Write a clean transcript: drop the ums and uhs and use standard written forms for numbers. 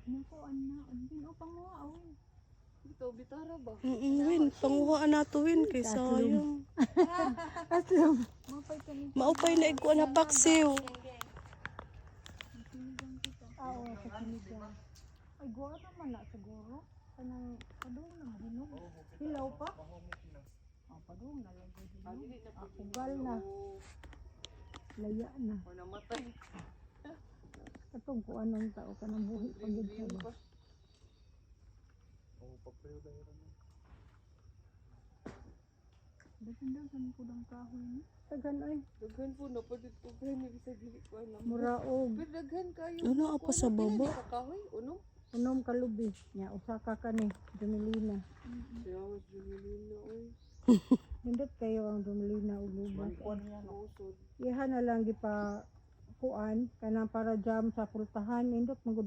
Nakuan na. Din o panguha awin. Ito, bitara ba? Win, panguhaan nato win kay sayang. Aslom. Mapay ka ni. Maupay na iguan na paksiw. Oo, sa kinigang. Ay, guwa naman na siguro. Kanang padung na mahinog. Hilaw pa? Padung na lang. Akugal na. Laya na. O namatay. Katong kung anong tao ka ng buhi pagod ka ba? Dagan ko ng kahoy ni. Tagan ay. Daghan po na padit ko gani bisa dili ko alam. Muraog. Pero daghan kayo. Ano apa sa baba? Kakahoy, uno. Unom kalubi. Nya usa ka ni Dumelina. Siya was Jumelina oy. Hindot kayo ang Dumelina ug lubat. Usod. Iha na lang gipa kuan kanang para jam sa pultahan. Hindot magud